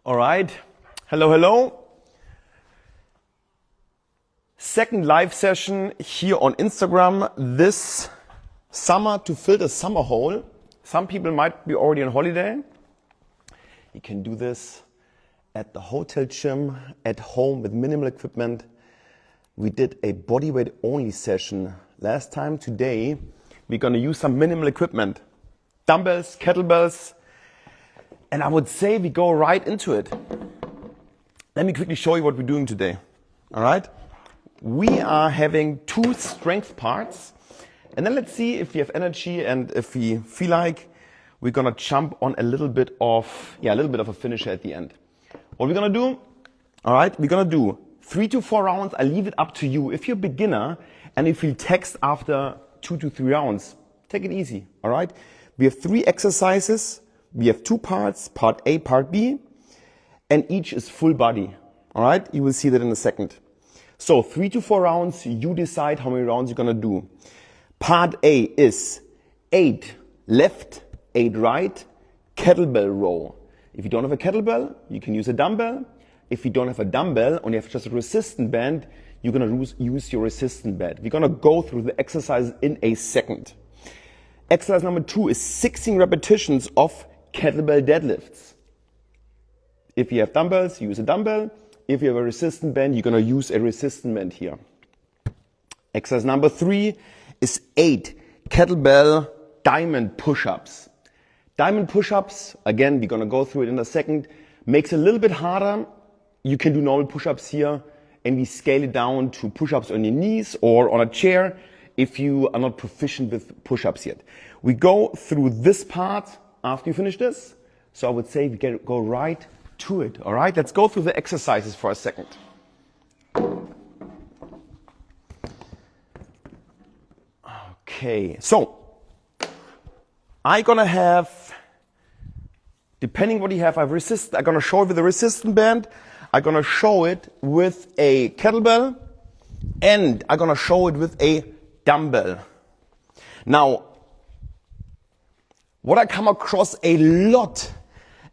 All right. Hello, hello. Second live session here on Instagram this summer to fill the summer hole. Some people might be already on holiday. You can do this at the hotel gym, at home with minimal equipment. We did a bodyweight only session last time. Today, we're going to use some minimal equipment. Dumbbells, kettlebells, and I would say we go right into it. Let me quickly show you what we're doing today. All right? We are having two strength parts, and then let's see if we have energy and if we feel like we're gonna jump on a little bit of a finisher at the end. What we're gonna do, all right, we're gonna do 3 to 4 rounds. I leave it up to you. If you're a beginner and if you text after 2 to 3 rounds, take it easy, all right? We have 3 exercises. We have 2 parts, part A, part B, and each is full body, all right? You will see that in a second. So 3 to 4 rounds, you decide how many rounds you're gonna do. Part A is 8 left, 8 right, kettlebell row. If you don't have a kettlebell, you can use a dumbbell. If you don't have a dumbbell and you have just a resistance band, you're gonna use your resistance band. We're gonna go through the exercises in a second. Exercise number 2 is 16 repetitions of kettlebell deadlifts. If you have dumbbells, use a dumbbell. If you have a resistance band, you're gonna use a resistance band here. Exercise number 3 is 8 kettlebell diamond push-ups. Diamond push-ups, again, we're gonna go through it in a second, makes it a little bit harder. You can do normal push-ups here, and we scale it down to push-ups on your knees or on a chair if you are not proficient with push-ups yet. We go through this part after you finish this. So I would say we go right to it, all right? Let's go through the exercises for a second. Okay, so I'm gonna have, depending what you have, I'm gonna show it with a resistance band, I'm gonna show it with a kettlebell, and I'm gonna show it with a dumbbell. Now, what I come across a lot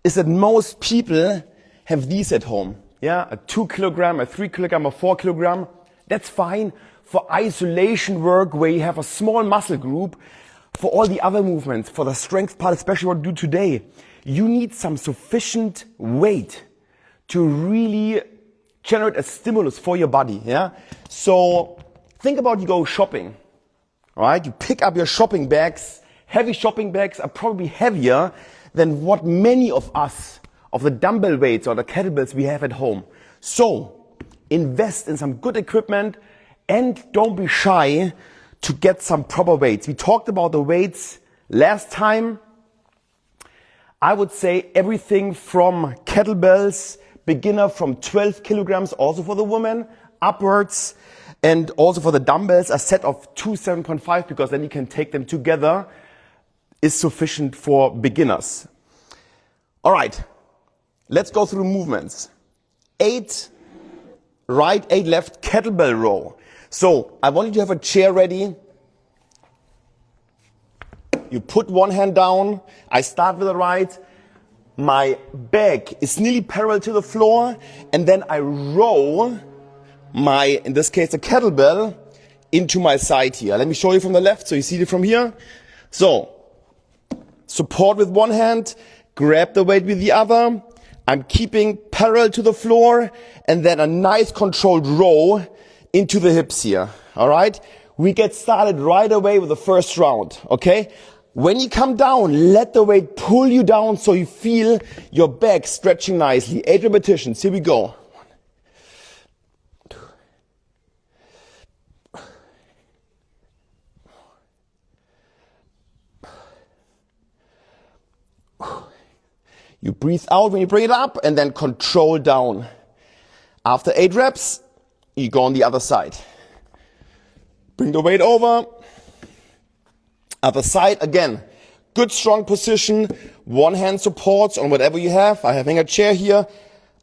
is that most people have these at home. Yeah, a 2 kilogram, a 3 kilogram, a 4 kilogram. That's fine for isolation work where you have a small muscle group. For all the other movements, for the strength part, especially what we do today, you need some sufficient weight to really generate a stimulus for your body. Yeah. So think about you go shopping. All right, you pick up your shopping bags. Heavy shopping bags are probably heavier than what many of us, of the dumbbell weights or the kettlebells we have at home. So invest in some good equipment and don't be shy to get some proper weights. We talked about the weights last time. I would say everything from kettlebells, beginner from 12 kilograms, also for the women, upwards, and also for the dumbbells, a set of 2 7.5, because then you can take them together, is sufficient for beginners. All right, let's go through movements. 8 right, 8 left, kettlebell row. So I want you to have a chair ready. You put one hand down. I start with the right. My back is nearly parallel to the floor. And then I row my, in this case, a kettlebell into my side here. Let me show you from the left so you see it from here. So, support with one hand, grab the weight with the other. I'm keeping parallel to the floor, and then a nice controlled row into the hips here. All right? We get started right away with the first round, okay? When you come down, let the weight pull you down so you feel your back stretching nicely. 8 repetitions. Here we go. You breathe out when you bring it up and then control down. After 8 reps, you go on the other side. Bring the weight over. Other side, again, good strong position. One hand supports on whatever you have. I'm having a chair here.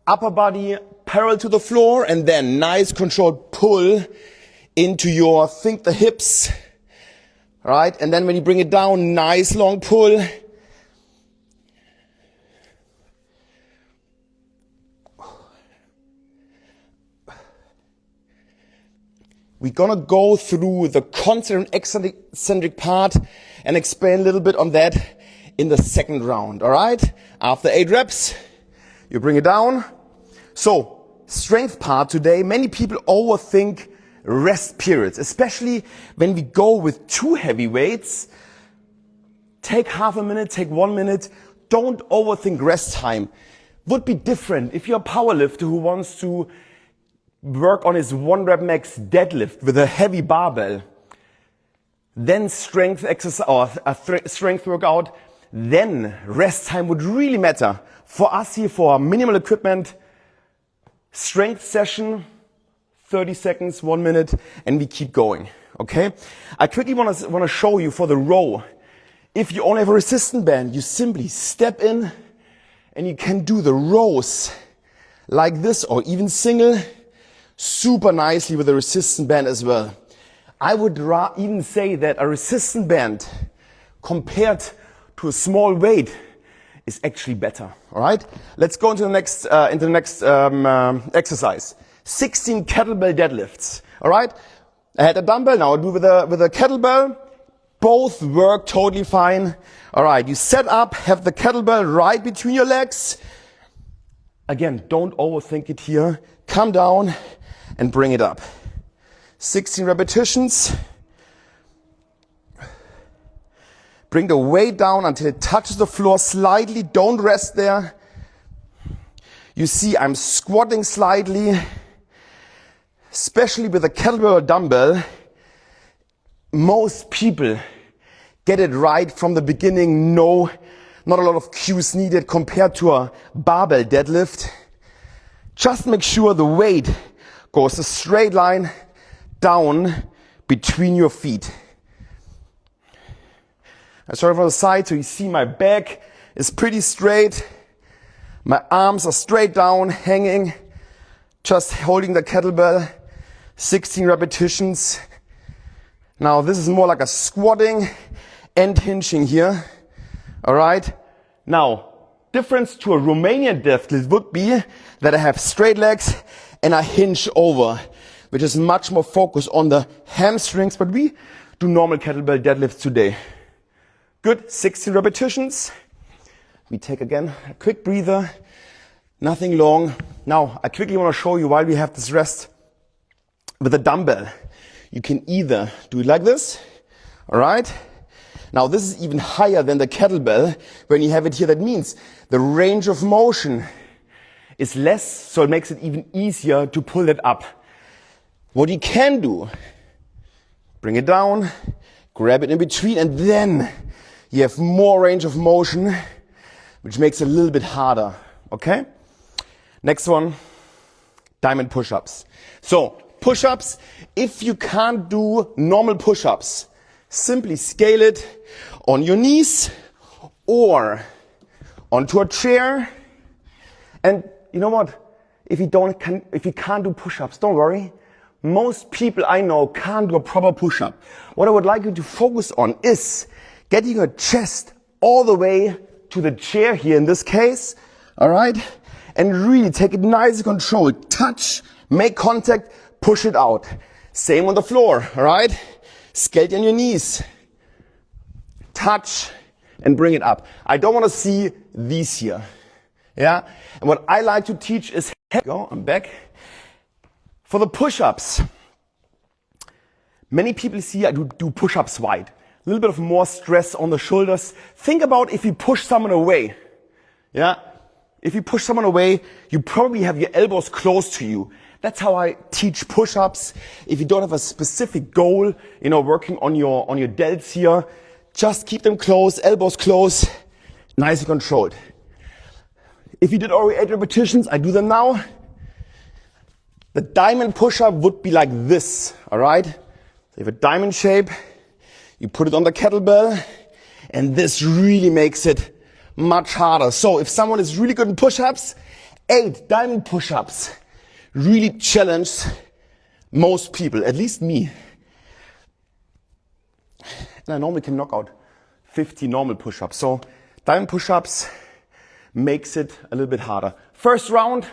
Upper body parallel to the floor, and then nice controlled pull into your, think the hips. Right? And then when you bring it down, nice long pull. We're gonna go through the concentric and eccentric part and explain a little bit on that in the second round, alright? After 8 reps, you bring it down. So, strength part today, many people overthink rest periods, especially when we go with too heavy weights. Take half a minute, take 1 minute. Don't overthink rest time. Would be different if you're a powerlifter who wants to work on his 1 rep max deadlift with a heavy barbell. Then strength exercise or a strength workout. Then rest time would really matter. For us here, for our minimal equipment, strength session, 30 seconds, 1 minute, and we keep going, okay? I quickly want to show you for the row. If you only have a resistance band, you simply step in and you can do the rows like this or even single super nicely with a resistance band as well. I would even say that a resistance band compared to a small weight is actually better, all right? Let's go into the next exercise. 16 kettlebell deadlifts, all right? I had a dumbbell, now I do with a kettlebell. Both work totally fine. All right, you set up, have the kettlebell right between your legs. Again, don't overthink it here. Come down and bring it up. 16 repetitions. Bring the weight down until it touches the floor slightly. Don't rest there. You see I'm squatting slightly, especially with a kettlebell or dumbbell. Most people get it right from the beginning. No, not a lot of cues needed compared to a barbell deadlift. Just make sure the weight goes a straight line down between your feet. I start from the side so you see my back is pretty straight. My arms are straight down, hanging, just holding the kettlebell. 16 repetitions. Now this is more like a squatting and hinging here. Alright. Now, difference to a Romanian deadlift would be that I have straight legs and I hinge over, which is much more focused on the hamstrings, but we do normal kettlebell deadlifts today. Good, 16 repetitions. We take again a quick breather, nothing long. Now, I quickly want to show you while we have this rest with a dumbbell. You can either do it like this, alright? Now this is even higher than the kettlebell. When you have it here, that means the range of motion is less, so it makes it even easier to pull it up. What you can do, bring it down, grab it in between, and then you have more range of motion, which makes it a little bit harder, okay? Next one, diamond push-ups. So, push-ups, if you can't do normal push-ups, simply scale it on your knees or onto a chair. And you know what? If you can't do push-ups, don't worry. Most people I know can't do a proper push-up. What I would like you to focus on is getting your chest all the way to the chair here in this case, all right? And really take it nice and controlled. Touch, make contact, push it out. Same on the floor, all right? Scale on your knees. Touch and bring it up. I don't want to see these here. Yeah? And what I like to teach is, I'm back. For the push-ups, many people see I do push-ups wide. A little bit of more stress on the shoulders. Think about if you push someone away. Yeah? If you push someone away, you probably have your elbows close to you. That's how I teach push-ups. If you don't have a specific goal, working on your delts here, just keep them close, elbows close, nice and controlled. If you did already 8 repetitions, I do them now. The diamond push-up would be like this, alright? So you have a diamond shape, you put it on the kettlebell, and this really makes it much harder. So if someone is really good in push-ups, 8 diamond push-ups really challenge most people, at least me. And I normally can knock out 50 normal push-ups. So diamond push-ups makes it a little bit harder. First round,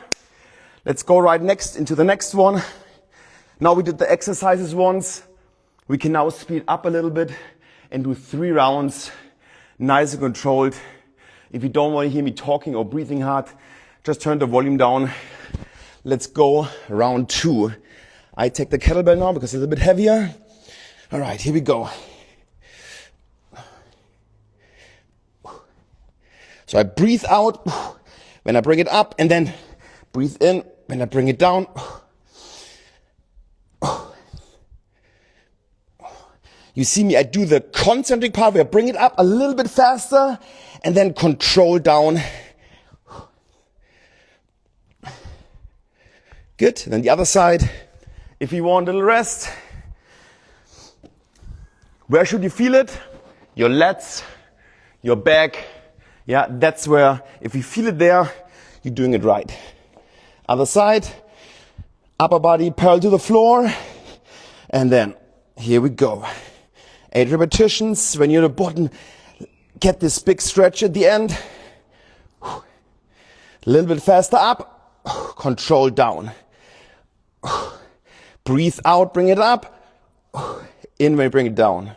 let's go right next into the next one. Now we did the exercises once. We can now speed up a little bit and do 3 rounds, nice and controlled. If you don't want to hear me talking or breathing hard, just turn the volume down. Let's go round 2. I take the kettlebell now because it's a bit heavier. All right, here we go. So I breathe out when I bring it up, and then breathe in when I bring it down. You see me, I do the concentric part where I bring it up a little bit faster and then control down. Good, then the other side. If you want a little rest, where should you feel it? Your lats, your back. Yeah, that's where, if you feel it there, you're doing it right. Other side, upper body parallel to the floor. And then, here we go. 8 repetitions. When you're at the bottom, get this big stretch at the end. A little bit faster up. Control down. Breathe out, bring it up. In when you bring it down.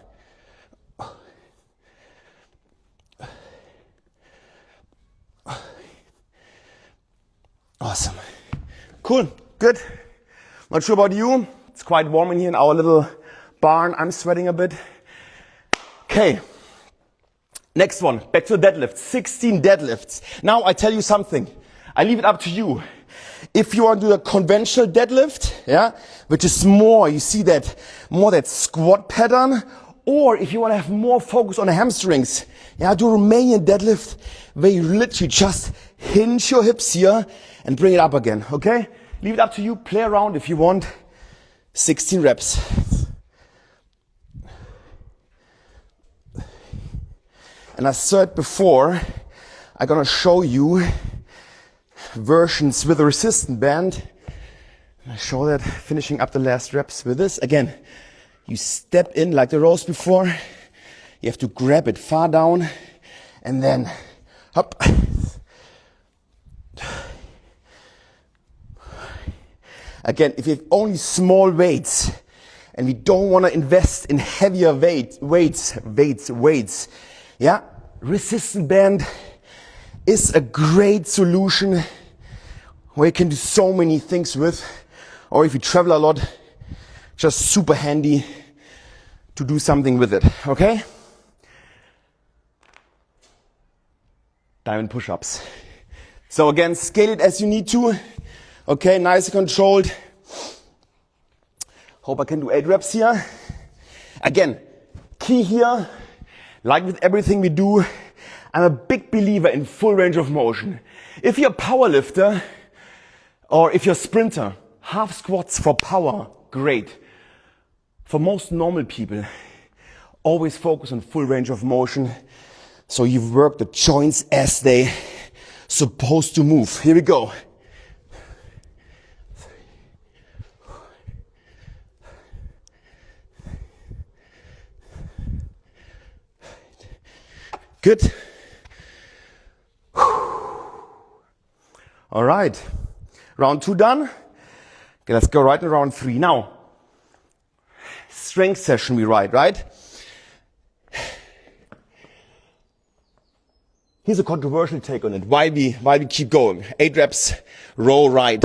Awesome. Cool. Good. Not sure about you. It's quite warm in here in our little barn. I'm sweating a bit. Okay. Next one. Back to the deadlift. 16 deadlifts. Now I tell you something. I leave it up to you. If you want to do a conventional deadlift, yeah, which is more, you see that, more that squat pattern, or if you want to have more focus on the hamstrings, yeah, do a Romanian deadlift where you literally just hinge your hips here and bring it up again, okay? Leave it up to you. Play around if you want. 16 reps. And I said before, I'm gonna show you versions with a resistant band. I show that finishing up the last reps with this. Again, you step in like the rows before. You have to grab it far down and then up. Again, if you have only small weights and we don't want to invest in heavier weights, yeah, resistant band is a great solution where you can do so many things with, or if you travel a lot, just super handy to do something with it, okay? Diamond push-ups. So again, scale it as you need to. Okay, nice and controlled. Hope I can do 8 reps here. Again, key here, like with everything we do, I'm a big believer in full range of motion. If you're a power lifter or if you're a sprinter, half squats for power, great. For most normal people, always focus on full range of motion so you work the joints as they supposed to move. Here we go. Good. All right. Round 2 done. Okay, let's go right in round 3. Now, strength session we ride, right? Here's a controversial take on it. Why we keep going. 8 reps, row ride.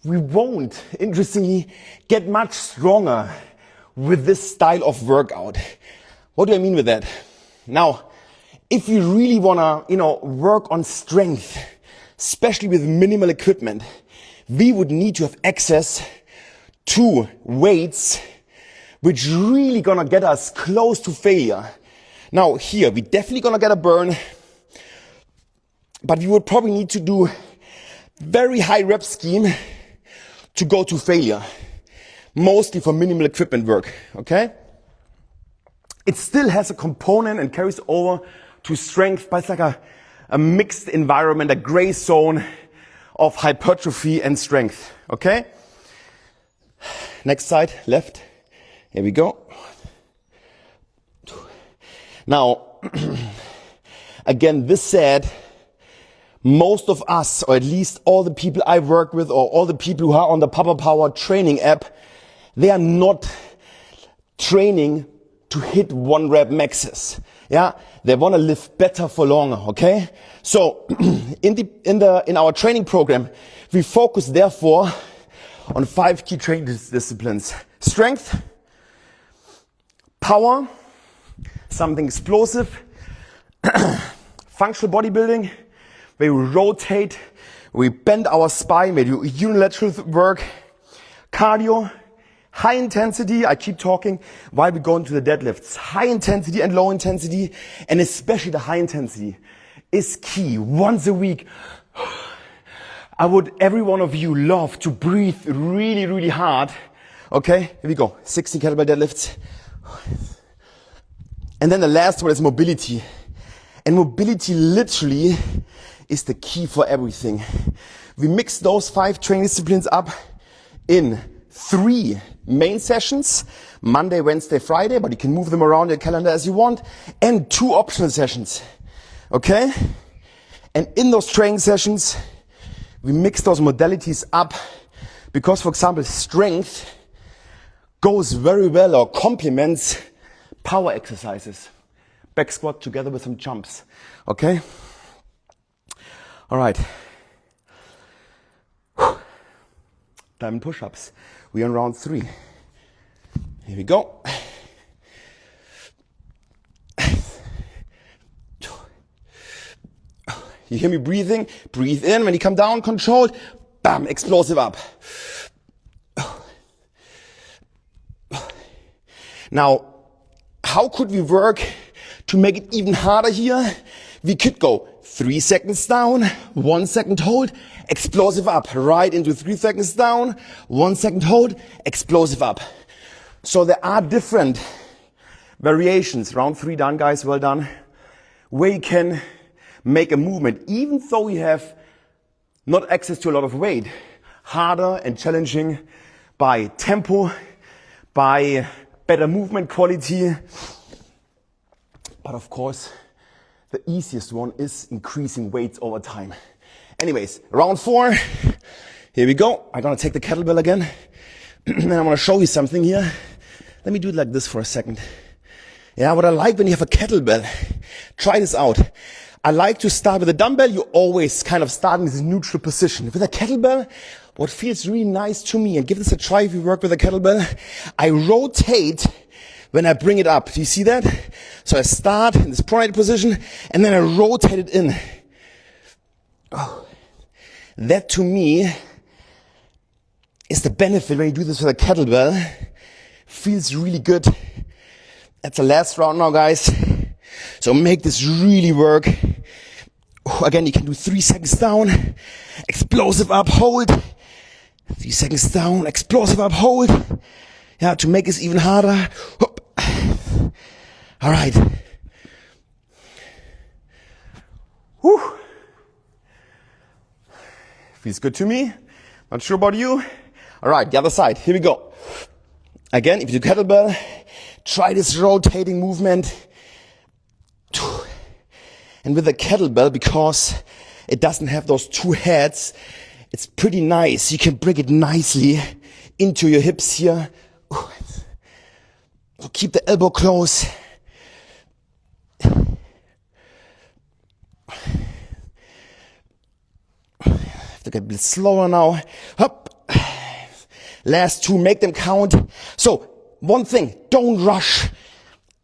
We won't, interestingly, get much stronger with this style of workout. What do I mean with that? Now, if you really wanna, work on strength, especially with minimal equipment, we would need to have access to weights which really gonna get us close to failure. Now here, we definitely gonna get a burn, but we would probably need to do very high rep scheme to go to failure, mostly for minimal equipment work, okay? It still has a component and carries over to strength, but it's like a mixed environment, a gray zone of hypertrophy and strength, okay? Next side, left. Here we go. Now, again, this said, most of us, or at least all the people I work with, or all the people who are on the Papa Power training app, they are not training to hit 1 rep maxes. Yeah, they want to live better for longer. Okay, so in our training program, we focus therefore on 5 key training disciplines: strength, power, something explosive, functional bodybuilding, where we rotate, we bend our spine, we do unilateral work, cardio, high intensity. I keep talking while we go into the deadlifts. High intensity and low intensity, and especially the high intensity is key. Once a week, I would, every one of you, love to breathe really, really hard. Okay, here we go. 16 kettlebell deadlifts. And then the last one is mobility. And mobility literally is the key for everything. We mix those 5 training disciplines up in 3 main sessions, Monday, Wednesday, Friday, but you can move them around your calendar as you want, and 2 optional sessions. Okay? And in those training sessions, we mix those modalities up because, for example, strength goes very well or complements power exercises. Back squat together with some jumps. Okay? All right. Diamond push-ups. We're on round 3. Here we go. You hear me breathing? Breathe in. When you come down, controlled. Bam, explosive up. Now, how could we work to make it even harder here? We could go 3 seconds down, 1 second hold, explosive up. Right into 3 seconds down, 1 second hold, explosive up. So there are different variations. Round 3 done, guys, well done. Where you can make a movement, even though you have not access to a lot of weight, harder and challenging by tempo, by better movement quality. But of course, the easiest one is increasing weights over time. Anyways, round 4. Here we go. I'm gonna take the kettlebell again. And I'm gonna show you something here. Let me do it like this for a second. Yeah, what I like when you have a kettlebell, try this out. I like to start with a dumbbell. You always kind of start in this neutral position. With a kettlebell, what feels really nice to me, and give this a try if you work with a kettlebell, I rotate when I bring it up. Do you see that? So I start in this pronated position and then I rotate it in. Oh. That to me is the benefit when you do this with a kettlebell. Feels really good. That's the last round now, guys. So make this really work. Again, you can do 3 seconds down, explosive up, hold. 3 seconds down, explosive up, hold. Yeah, to make this even harder. All right. Whew. Feels good to me. Not sure about you. All right, the other side. Here we go. Again, if you do kettlebell, try this rotating movement. And with the kettlebell, because it doesn't have those 2 heads, it's pretty nice. You can bring it nicely into your hips here. So keep the elbow close. Have to get a bit slower now. Hop. Last 2, make them count. So, one thing, don't rush.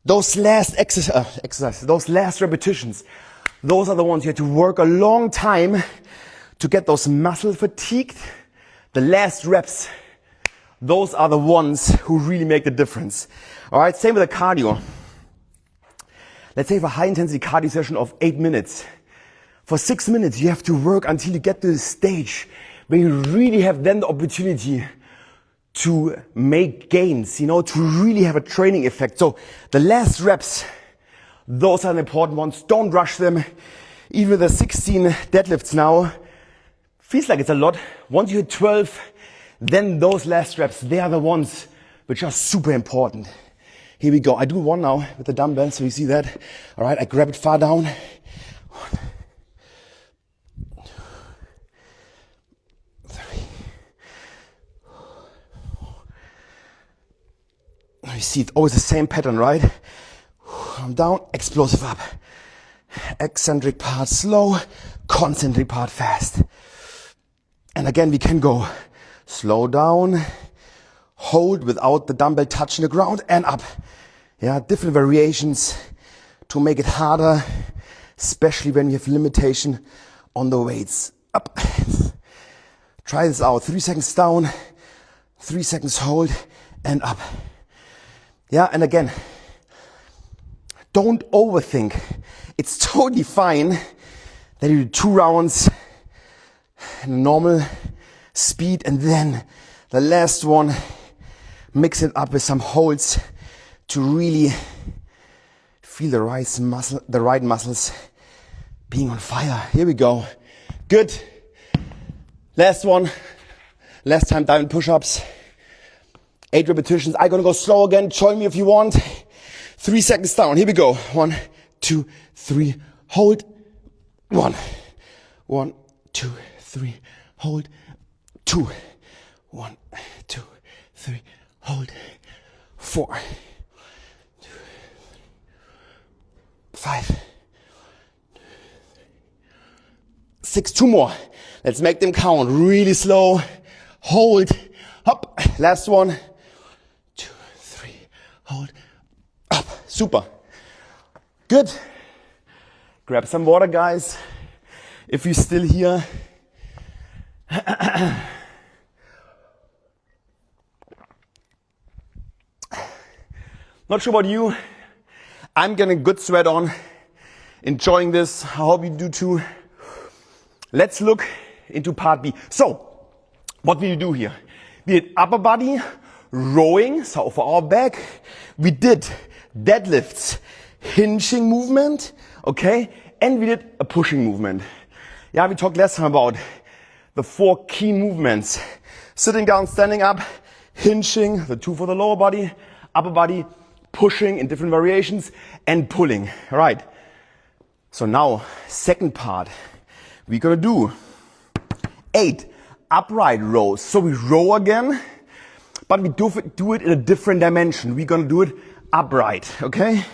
Those last exercises, those last repetitions, those are the ones you have to work a long time to get those muscle fatigued. The last reps, those are the ones who really make the difference. All right, same with the cardio. Let's say for a high intensity cardio session of 8 minutes. For 6 minutes, you have to work until you get to the stage where you really have then the opportunity to make gains, to really have a training effect. So the last reps, those are the important ones. Don't rush them. Even the 16 deadlifts now, feels like it's a lot. Once you hit 12, then those last reps, they are the ones which are super important. Here we go. I do one now with the dumbbell, so you see that. All right, I grab it far down. 1, You see, it's always the same pattern, right? Arm down, explosive up. Eccentric part slow, concentric part fast. And again, we can go slow down, hold without the dumbbell touching the ground, and up. Yeah, different variations to make it harder, especially when you have limitation on the weights. Up. Try this out. 3 seconds down, 3 seconds hold, and up. Yeah, and again, don't overthink. It's totally fine that you do 2 rounds in normal speed, and then the last one, mix it up with some holds to really feel the right muscles being on fire. Here we go. Good. Last one. Last time diamond push-ups. 8 repetitions. I'm gonna go slow again. Join me if you want. 3 seconds down. Here we go. 1, 2, 3. Hold. 1, 2, 3. Hold. 2. 1, 2, 3. Hold. 4. 5, 6, 2 more. Let's make them count. Really slow. Hold. Up. Last one. 2, 3. Hold. Up. Super. Good. Grab some water, guys. If you're still here. Not sure about you. I'm getting good sweat on, enjoying this. I hope you do too. Let's look into part B. So, what will you do here? We did upper body, rowing, so for our back. We did deadlifts, hinging movement, okay? And we did a pushing movement. Yeah, we talked last time about the 4 key movements. Sitting down, standing up, hinging, the 2 for the lower body, upper body, pushing in different variations, and pulling. All right. So now, second part, we're gonna do 8 upright rows. So we row again, but we do it in a different dimension. We're gonna do it upright, okay?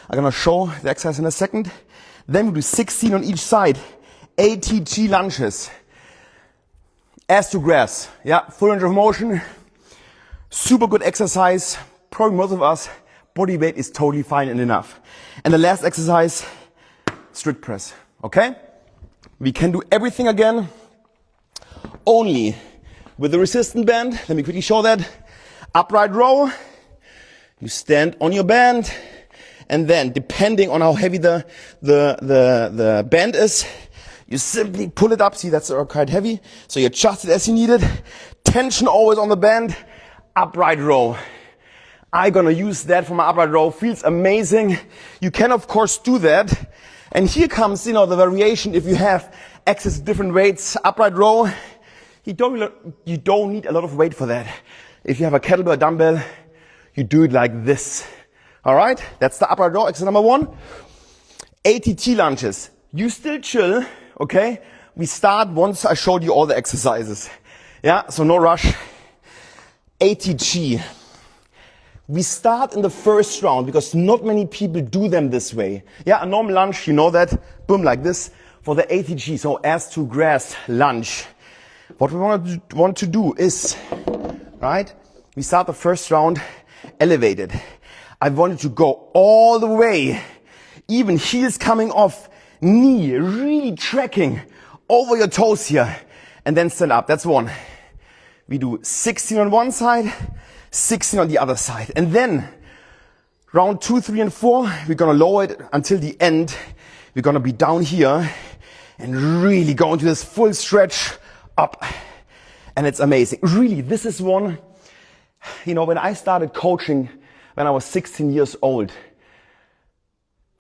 I'm gonna show the exercise in a second. Then we do 16 on each side, ATG lunges. Ass to grass, yeah, full range of motion. Super good exercise. Probably most of us, body weight is totally fine and enough. And the last exercise, strict press, okay? We can do everything again, only with the resistance band. Let me quickly show that. Upright row, you stand on your band, and then depending on how heavy the band is, you simply pull it up. See, that's quite heavy. So you adjust it as you need it. Tension always on the band. Upright row. I'm gonna use that for my upright row. Feels amazing. You can of course do that. And here comes, the variation. If you have access to different weights, upright row, you don't need a lot of weight for that. If you have a kettlebell, dumbbell, you do it like this. All right? That's the upright row, exercise number 1. ATT lunges. You still chill, okay? We start once I showed you all the exercises. Yeah, so no rush. ATG. We start in the first round because not many people do them this way. Yeah, a normal lunge, you know that. Boom, like this. For the ATG, so ass to grass lunge. What we want to do is, right? We start the first round elevated. I want you to go all the way, even heels coming off, knee really tracking over your toes here, and then stand up. That's 1. We do 16 on one side, 16 on the other side. And then round 2, 3, and 4, we're gonna lower it until the end. We're gonna be down here and really go into this full stretch up. And it's amazing. Really, this is one, when I started coaching when I was 16 years old,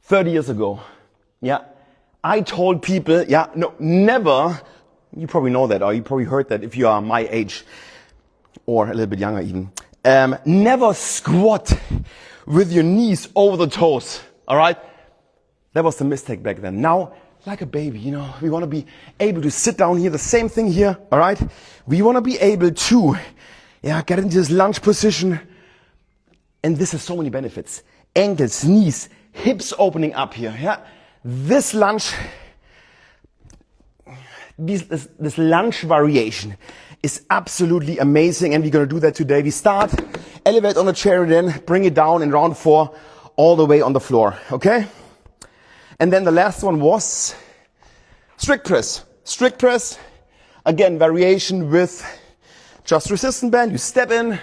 30 years ago, yeah, I told people, no, never, you probably know that, or you probably heard that if you are my age, or a little bit younger even, never squat with your knees over the toes, all right? That was the mistake back then. Now, like a baby, we want to be able to sit down here, the same thing here, all right? We want to be able to, get into this lunge position, And this has so many benefits. Ankles, knees, hips opening up here. Yeah, this lunge, this lunge variation is absolutely amazing, and we're gonna do that today. We start, elevate on the chair, and then bring it down in round 4 all the way on the floor, okay? And then the last one was strict press. Strict press, again, variation with just resistance band. You step in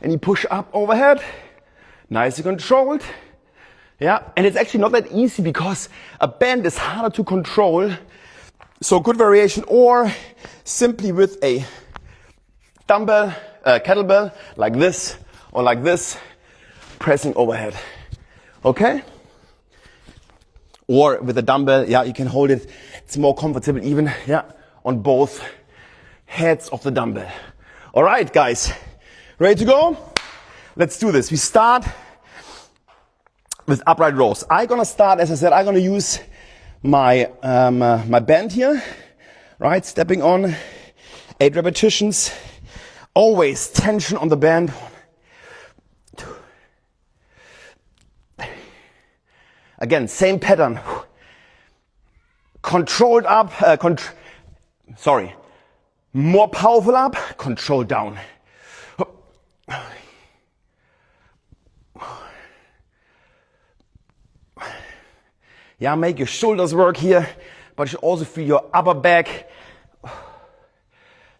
and you push up overhead, nicely controlled. Yeah, and it's actually not that easy because a band is harder to control. So good variation, or simply with a dumbbell, kettlebell, like this or like this, pressing overhead. Okay? Or with a dumbbell, yeah, you can hold it. It's more comfortable even, yeah, on both heads of the dumbbell. All right, guys, ready to go? Let's do this. We start with upright rows. I'm gonna start, as I said, I'm gonna use my my band here, right? Stepping on, 8 repetitions. Always tension on the band. 1, 2. Again, same pattern. Controlled up, more powerful up, controlled down. Yeah, make your shoulders work here, but you should also feel your upper back.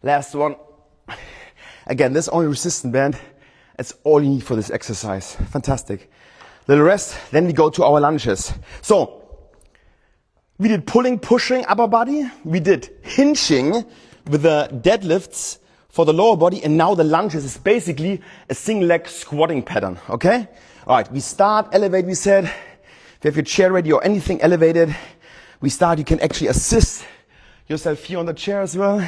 Last one. Again, this is only resistance band. It's all you need for this exercise. Fantastic. Little rest, then we go to our lunges. So, we did pulling, pushing, upper body. We did hinging with the deadlifts for the lower body, and now the lunges is basically a single leg squatting pattern, okay? All right, we start, elevate, we said. If you have your chair ready or anything elevated, we start, you can actually assist yourself here on the chair as well.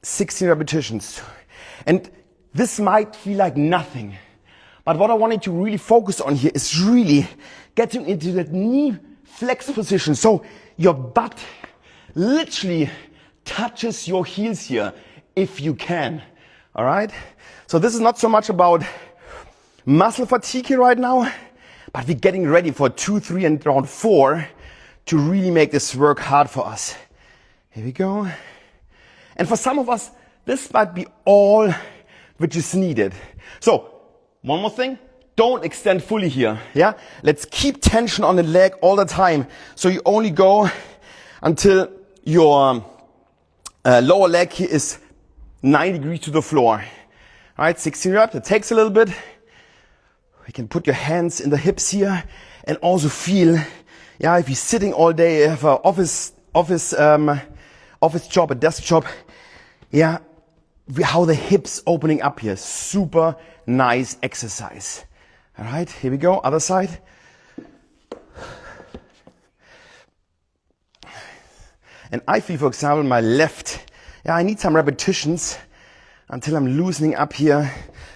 16 repetitions. And this might feel like nothing, but what I wanted to really focus on here is really getting into that knee flex position. So your butt literally touches your heels here, if you can. All right? So this is not so much about muscle fatigue here right now, but we're getting ready for 2, 3, and round 4 to really make this work hard for us. Here we go. And for some of us, this might be all which is needed. So, one more thing. Don't extend fully here. Yeah? Let's keep tension on the leg all the time. So you only go until your lower leg here is 90 degrees to the floor. All right, 16 reps. It takes a little bit. You can put your hands in the hips here and also feel, yeah, if you're sitting all day, you have an office job, a desk job, yeah, how the hips opening up here. Super nice exercise. All right, here we go. Other side. And I feel, for example, my left, yeah, I need some repetitions until I'm loosening up here.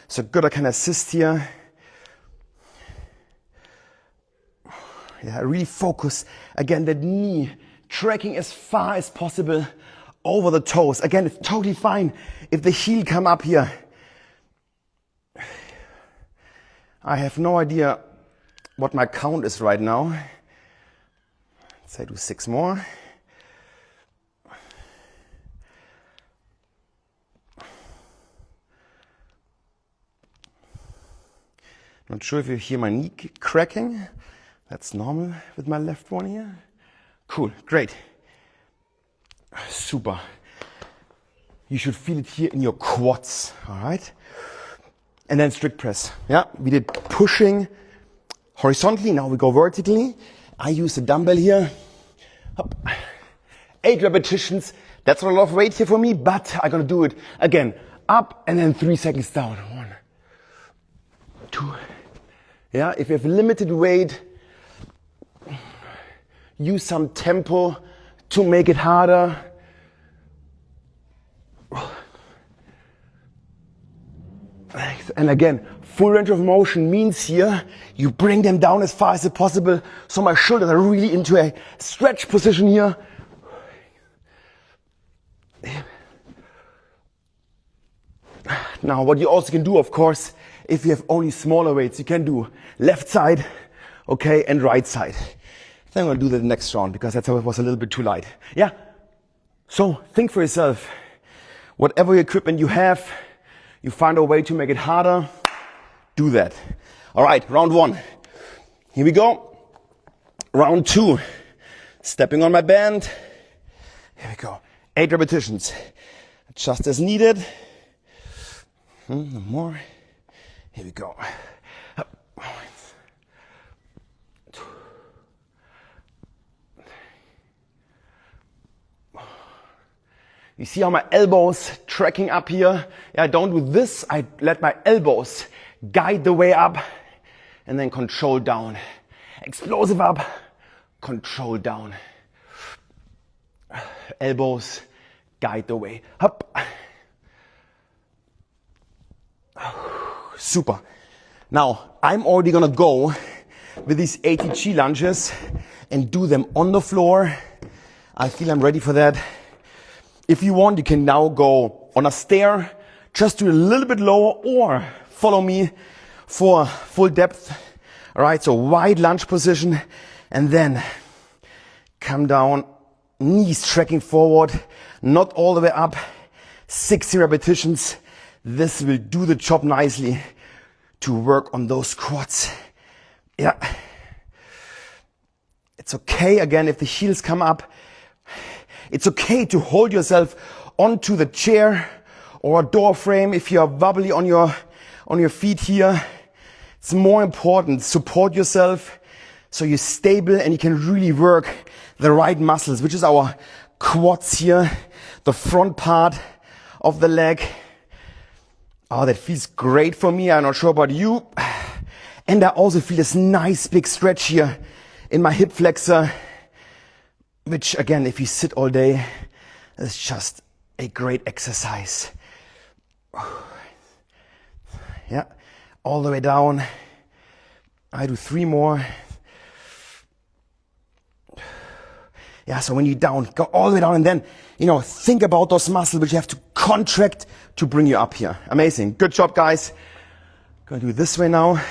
So good, I can assist here. Yeah, really focus, again, that knee tracking as far as possible over the toes. Again, it's totally fine if the heel come up here. I have no idea what my count is right now. Let's say do 6 more. Not sure if you hear my knee cracking. That's normal with my left one here. Cool, great. Super. You should feel it here in your quads, all right? And then strict press. Yeah, we did pushing horizontally, now we go vertically. I use the dumbbell here. Up. 8 repetitions. That's not a lot of weight here for me, but I'm gonna do it again. Up and then 3 seconds down. 1, 2. Yeah, if you have limited weight, use some tempo to make it harder. And again, full range of motion means here you bring them down as far as possible. So my shoulders are really into a stretch position here. Now what you also can do, of course, If you have only smaller weights, you can do left side, okay, and right side. Then I'm gonna do the next round because that's how it was a little bit too light. Yeah, so think for yourself. Whatever equipment you have, you find a way to make it harder, do that. All right, round one. Here we go. Round two. Stepping on my band. Here we go. 8 repetitions. Just as needed. No more. Here we go. You see how my elbows tracking up here? Yeah, I don't do this. I let my elbows guide the way up and then control down. Explosive up, control down. Elbows guide the way. Up. Super. Now, I'm already gonna go with these ATG lunges and do them on the floor. I feel I'm ready for that. If you want, you can now go on a stair, just do a little bit lower, or follow me for full depth. All right, so wide lunge position, and then come down, knees tracking forward, not all the way up, 60 repetitions. This will do the job nicely to work on those quads. Yeah. It's okay, again, if the heels come up. It's okay to hold yourself onto the chair or a door frame if you're wobbly on your feet here. It's more important, support yourself so you're stable and you can really work the right muscles, which is our quads here, the front part of the leg. Oh, that feels great for me. I'm not sure about you. And I also feel this nice big stretch here in my hip flexor, which again, if you sit all day, is just a great exercise. Yeah, all the way down. I do 3 more. Yeah, so when you're down, go all the way down and then, think about those muscles which you have to contract to bring you up here. Amazing. Good job, guys. Gonna do it this way now.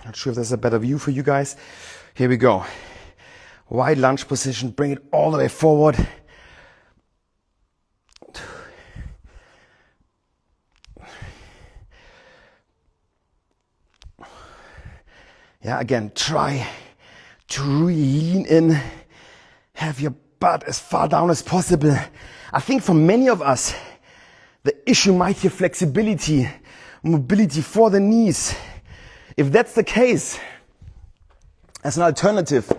Not sure if there's a better view for you guys. Here we go. Wide lunge position, bring it all the way forward. Yeah, again, try to really lean in, have your butt as far down as possible. I think for many of us, the issue might be flexibility, mobility for the knees. If that's the case, as an alternative,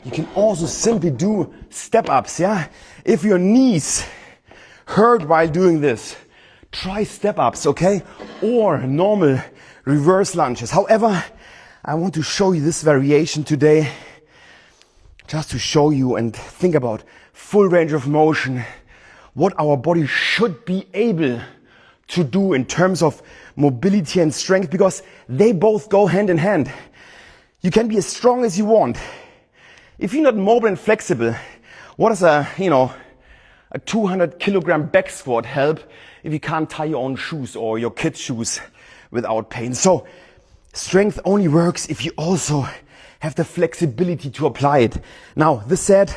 you can also simply do step-ups, yeah? If your knees hurt while doing this, try step-ups, okay? Or normal reverse lunges. However, I want to show you this variation today, just to show you and think about full range of motion, what our body should be able to do in terms of mobility and strength, because they both go hand in hand. You can be as strong as you want. If you're not mobile and flexible, what does a 200 kilogram back squat help if you can't tie your own shoes or your kids' shoes without pain? So strength only works if you also have the flexibility to apply it. Now, this said,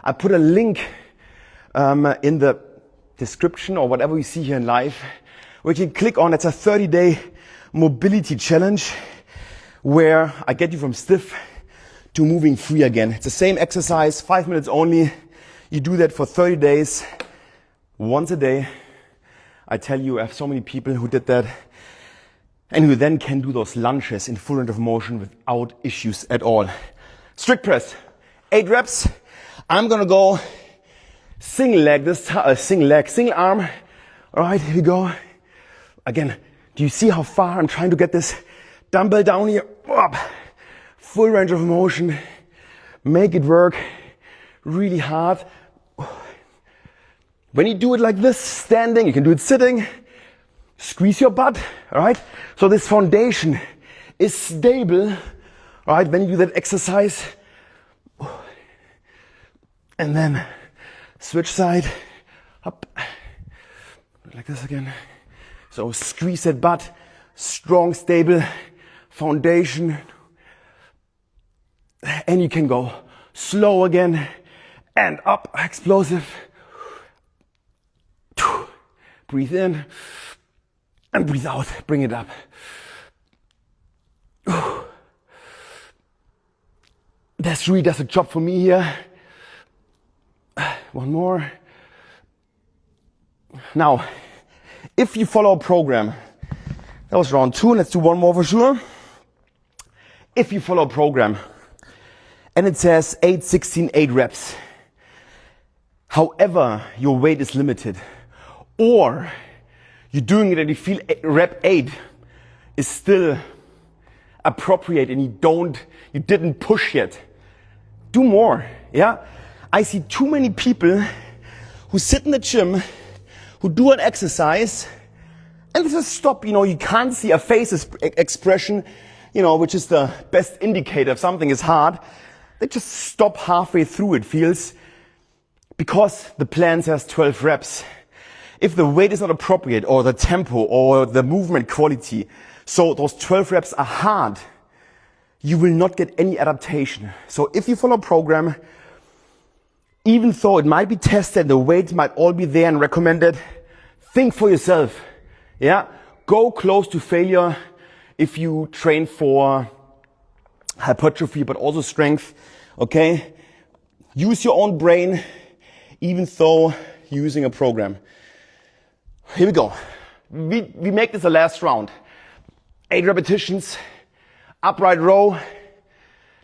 I put a link in the description or whatever you see here in live, where you can click on. It's a 30-day mobility challenge where I get you from stiff to moving free again. It's the same exercise, 5 minutes only. You do that for 30 days, once a day. I tell you, I have so many people who did that and who then can do those lunges in full range of motion without issues at all. Strict press, 8 reps. I'm gonna go single leg this time, single arm. All right, here we go. Again, do you see how far I'm trying to get this dumbbell down here? Up. Full range of motion. Make it work really hard. When you do it like this, standing, you can do it sitting. Squeeze your butt, all right? So this foundation is stable, all right, when you do that exercise. And then switch side, up, like this again. So squeeze that butt strong, stable foundation. And you can go slow again and up, explosive. Breathe in and breathe out, bring it up. That really does a job for me here. One more. Now, if you follow a program, that was round 2, let's do one more for sure. If you follow a program and it says 8, 16, 8 reps, however your weight is limited, or you're doing it and you feel rep 8 is still appropriate and you didn't push yet, do more. Yeah, I see too many people who sit in the gym, who do an exercise and they just stop. You can't see a face expression, which is the best indicator if something is hard. They just stop halfway through, it feels, because the plan says 12 reps. If the weight is not appropriate, or the tempo, or the movement quality, so those 12 reps are hard, you will not get any adaptation. So if you follow a program, even though it might be tested, the weights might all be there and recommended, think for yourself. Yeah, go close to failure if you train for hypertrophy, but also strength. Okay, use your own brain, even though you're using a program. Here we go. We make this the last round. 8 repetitions, upright row.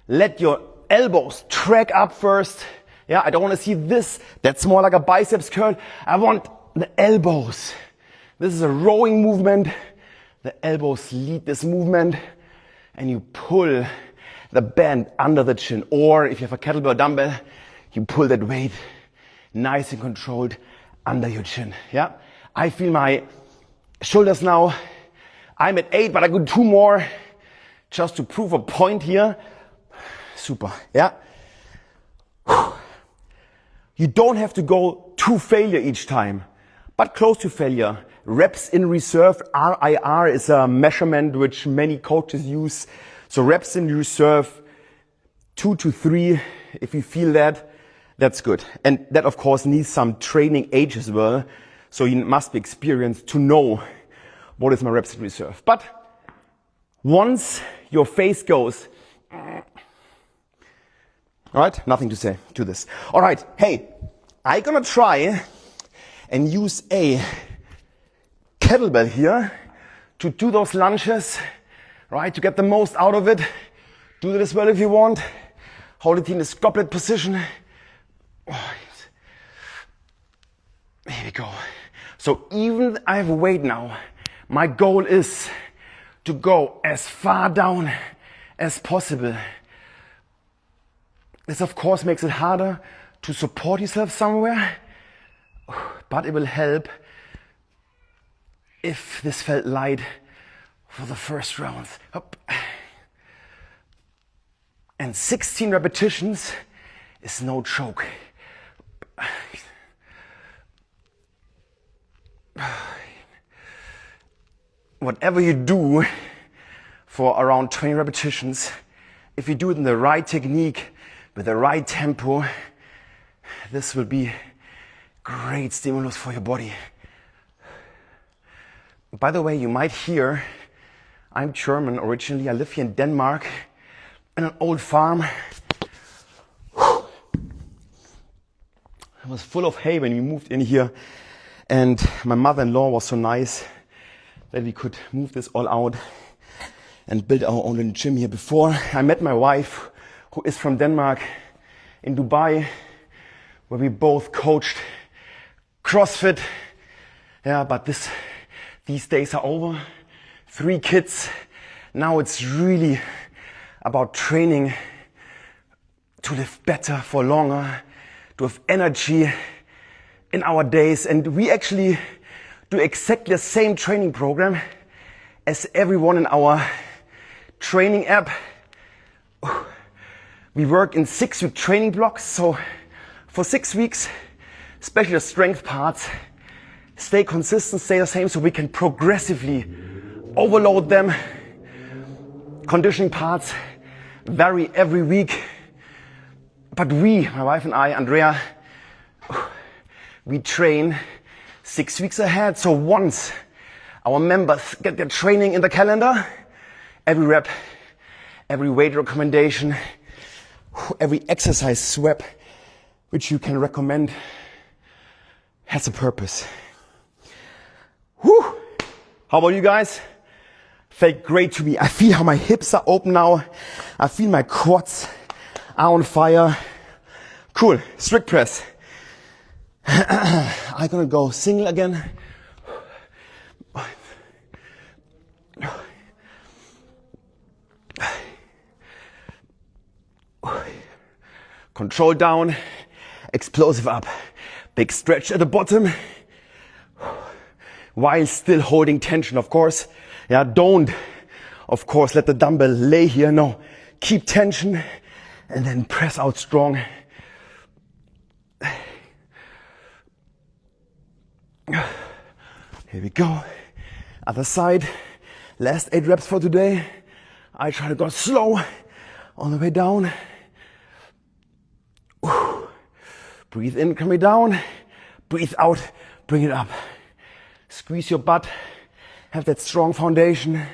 Let your elbows track up first. Yeah, I don't want to see this. That's more like a biceps curl. I want the elbows. This is a rowing movement. The elbows lead this movement. And you pull the band under the chin. Or if you have a kettlebell or dumbbell, you pull that weight nice and controlled under your chin. Yeah. I feel my shoulders now. I'm at 8, but I go 2 more just to prove a point here. Super, yeah. You don't have to go to failure each time, but close to failure. Reps in reserve, RIR, is a measurement which many coaches use. So reps in reserve, 2 to 3. If you feel that, that's good. And that, of course, needs some training age as well. So you must be experienced to know what is my reps in reserve. But once your face goes, all right, nothing to say to this. All right, hey, I'm gonna try and use a kettlebell here to do those lunges, right, to get the most out of it. Do that as well if you want. Hold it in this goblet position. Here we go. So even I have weight now, my goal is to go as far down as possible. This of course makes it harder to support yourself somewhere, but it will help if this felt light for the first rounds. Up. And 16 repetitions is no joke. Whatever you do for around 20 repetitions, if you do it in the right technique, with the right tempo, this will be great stimulus for your body. By the way, you might hear, I'm German originally. I live here in Denmark in an old farm. It was full of hay when we moved in here, and my mother-in-law was so nice that we could move this all out and build our own little gym here. Before I met my wife, who is from Denmark, in Dubai, where we both coached CrossFit. Yeah, but these days are over. 3 kids. Now it's really about training to live better for longer, to have energy in our days. And we actually do exactly the same training program as everyone in our training app. We work in 6-week training blocks. So for 6 weeks, especially the strength parts, stay consistent, stay the same, so we can progressively overload them. Conditioning parts vary every week. But we, my wife and I, Andrea, we train 6 weeks ahead. So once our members get their training in the calendar, every rep, every weight recommendation, every exercise swap, which you can recommend, has a purpose. Whew. How about you guys? Felt great to me. I feel how my hips are open now. I feel my quads are on fire. Cool. Strict press. I'm gonna go single again. Control down, explosive up. Big stretch at the bottom. While still holding tension, of course. Yeah, don't, of course, let the dumbbell lay here. No, keep tension and then press out strong. Here we go. Other side. Last 8 reps for today. I try to go slow on the way down. Breathe in, coming down. Breathe out, bring it up. Squeeze your butt. Have that strong foundation.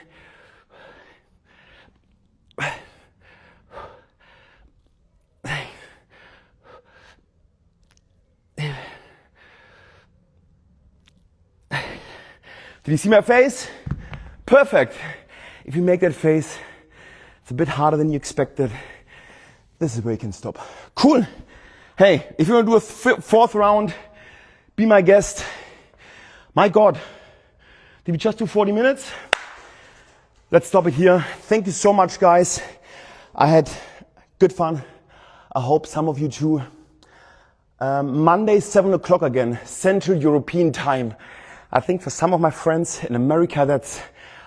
Did you see my face? Perfect. If you make that face, it's a bit harder than you expected. This is where you can stop. Cool. Hey, if you want to do a fourth round, be my guest. My God, did we just do 40 minutes? Let's stop it here. Thank you so much, guys. I had good fun. I hope some of you too. Monday, 7 o'clock again, Central European time. I think for some of my friends in America, that's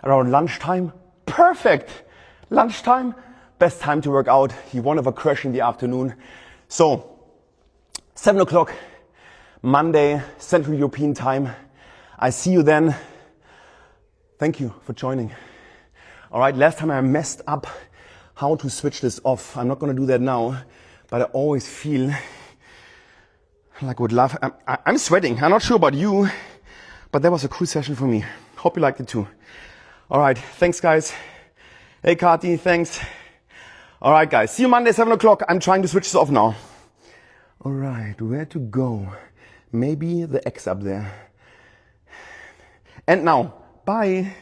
around lunchtime. Perfect. Lunchtime, best time to work out. You won't have a crash in the afternoon. So, 7 o'clock, Monday, Central European time. I see you then. Thank you for joining. All right, last time I messed up how to switch this off. I'm not going to do that now, but I always feel like I would love. I'm sweating. I'm not sure about you, but that was a cool session for me. Hope you liked it too. All right, thanks guys. Hey Kati, thanks. All right guys, see you Monday, 7 o'clock. I'm trying to switch this off now. All right, where to go? Maybe the X up there. And now, bye.